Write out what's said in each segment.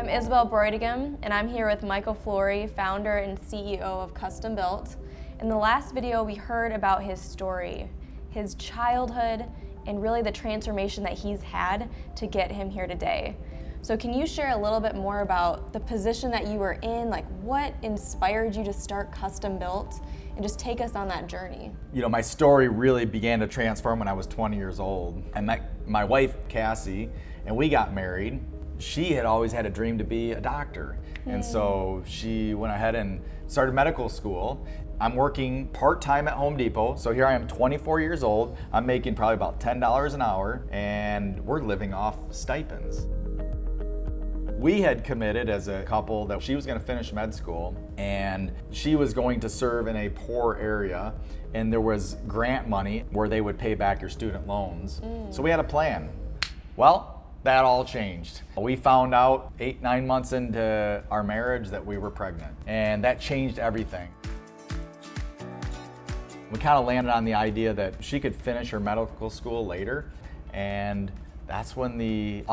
I'm Isabel Broidigam, and I'm here with Michael Flory, founder and CEO of Custom Built. In the last video, we heard about his story, his childhood, and really the transformation that he's had to get him here today. So can you share a little bit more about the position that you were in, like what inspired you to start Custom Built, and just take us on that journey? You know, my story really began to transform when I was 20 years old. I met my wife, Cassie, and we got married. She had always had a dream to be a doctor. And so she went ahead and started medical school. I'm working part-time at Home Depot. So here I am, 24 years old. I'm making probably about $10 an hour, and we're living off stipends. We had committed as a couple that she was going to finish med school and she was going to serve in a poor area, and there was grant money where they would pay back your student loans. So we had a plan. Well, that all changed. We found out 8-9 months into our marriage that we were pregnant, and that changed everything. We kind of landed on the idea that she could finish her medical school later, and that's when the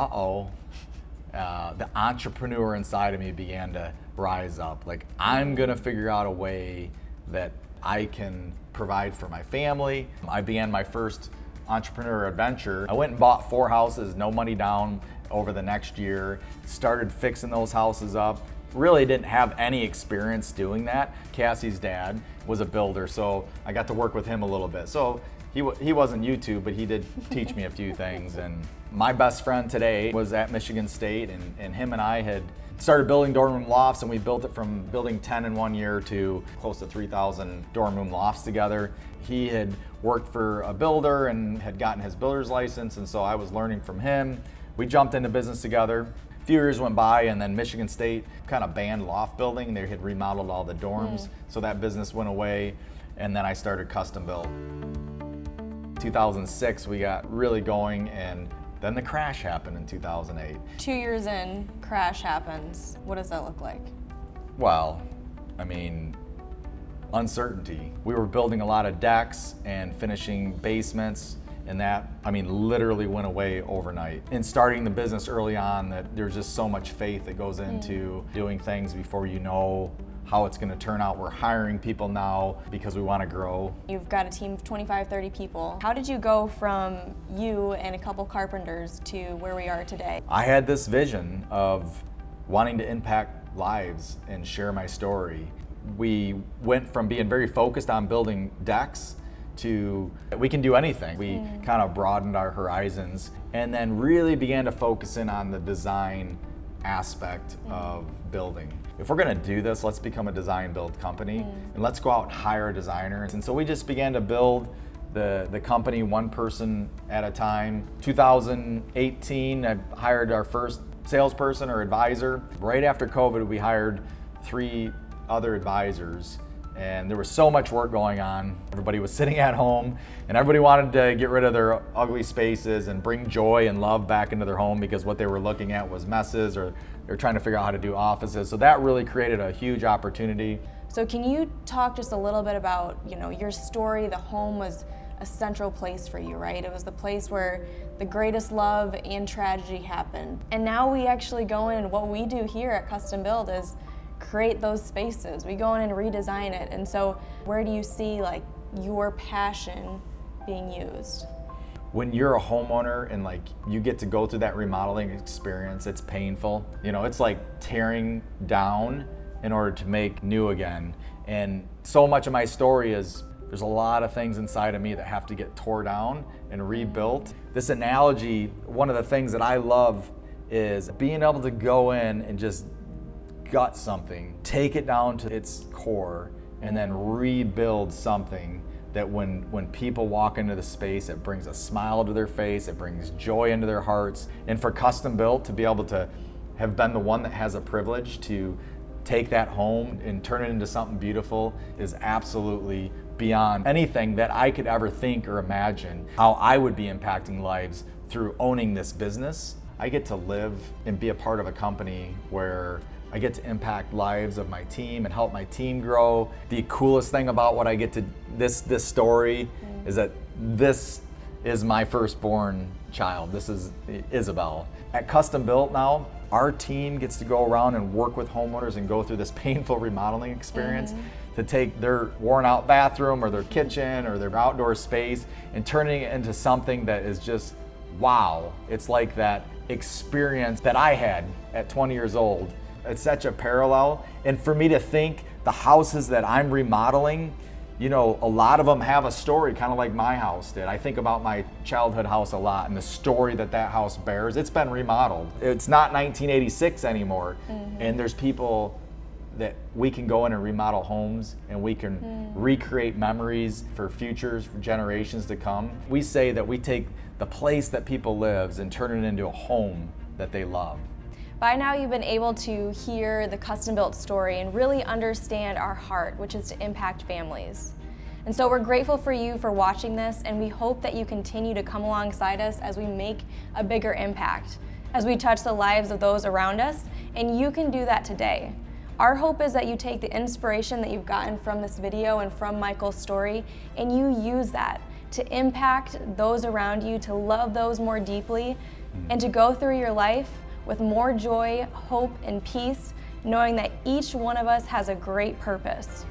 entrepreneur inside of me began to rise up. Like, I'm gonna figure out a way that I can provide for my family. I began my first entrepreneur adventure. I went and bought 4 houses, no money down, over the next year, started fixing those houses up. Really didn't have any experience doing that. Cassie's dad was a builder, so I got to work with him a little bit. So he wasn't YouTube, but he did teach me a few things. And my best friend today was at Michigan State, and him and I had started building dorm room lofts, and we built it from building 10 in 1 year to close to 3,000 dorm room lofts together. He had worked for a builder and had gotten his builder's license, and so I was learning from him. We jumped into business together. A few years went by, and then Michigan State kind of banned loft building. They had remodeled all the dorms, so that business went away, and then I started Custom Built. 2006, we got really going, and then the crash happened in 2008. 2 years in, crash happens. What does that look like? Well, I mean, uncertainty. We were building a lot of decks and finishing basements, and that, I mean, literally went away overnight. In starting the business early on, that there's just so much faith that goes into doing things before you know how it's gonna turn out. We're hiring people now because we wanna grow. You've got a team of 25, 30 people. How did you go from you and a couple carpenters to where we are today? I had this vision of wanting to impact lives and share my story. We went from being very focused on building decks to we can do anything. We kind of broadened our horizons and then really began to focus in on the design aspect of building. If we're gonna do this, let's become a design build company and let's go out and hire designers. And so we just began to build the company one person at a time. 2018, I hired our first salesperson or advisor. Right after COVID, we hired 3 other advisors, and there was so much work going on. Everybody was sitting at home, and everybody wanted to get rid of their ugly spaces and bring joy and love back into their home, because what they were looking at was messes, or they're trying to figure out how to do offices. So that really created a huge opportunity. So can you talk just a little bit about, your story? The home was a central place for you, right? It was the place where the greatest love and tragedy happened. And now we actually go in, and what we do here at Custom Build is create those spaces. We go in and redesign it. And so where do you see like your passion being used? When you're a homeowner and like you get to go through that remodeling experience, it's painful. It's like tearing down in order to make new again. And so much of my story is there's a lot of things inside of me that have to get tore down and rebuilt. This analogy, one of the things that I love is being able to go in and just gut something, take it down to its core, and then rebuild something that when people walk into the space, it brings a smile to their face, it brings joy into their hearts. And for Custom Built to be able to have been the one that has a privilege to take that home and turn it into something beautiful is absolutely beyond anything that I could ever think or imagine how I would be impacting lives through owning this business. I get to live and be a part of a company where I get to impact lives of my team and help my team grow. The coolest thing about what I get to this story is that this is my firstborn child. This is Isabel. At Custom Built now, our team gets to go around and work with homeowners and go through this painful remodeling experience to take their worn out bathroom or their kitchen or their outdoor space and turning it into something that is just wow. It's like that experience that I had at 20 years old. It's such a parallel. And for me to think the houses that I'm remodeling, you know, a lot of them have a story, kind of like my house did. I think about my childhood house a lot and the story that that house bears. It's been remodeled. It's not 1986 anymore. And there's people that we can go in and remodel homes, and we can recreate memories for futures, for generations to come. We say that we take the place that people live and turn it into a home that they love. By now you've been able to hear the Custom Built story and really understand our heart, which is to impact families. And so we're grateful for you for watching this, and we hope that you continue to come alongside us as we make a bigger impact, as we touch the lives of those around us, and you can do that today. Our hope is that you take the inspiration that you've gotten from this video and from Michael's story, and you use that to impact those around you, to love those more deeply, and to go through your life with more joy, hope, and peace, knowing that each one of us has a great purpose.